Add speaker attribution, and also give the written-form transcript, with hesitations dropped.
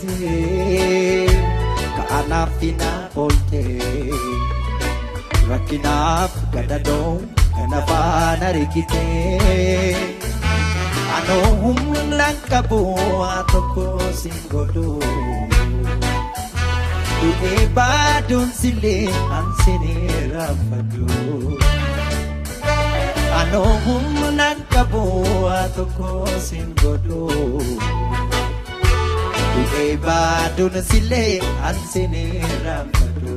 Speaker 1: argitee ka'anaaf hinaafoolte rakkinaaf gadadoo kan afaan argitee anoo humnaan qabu waa tokko sin godhu du'ee baaduun sillee ansinii raffadhu anoo humnaan qabu waa tokko sin godhu du'ee baaduun sillee ansinii raffadhu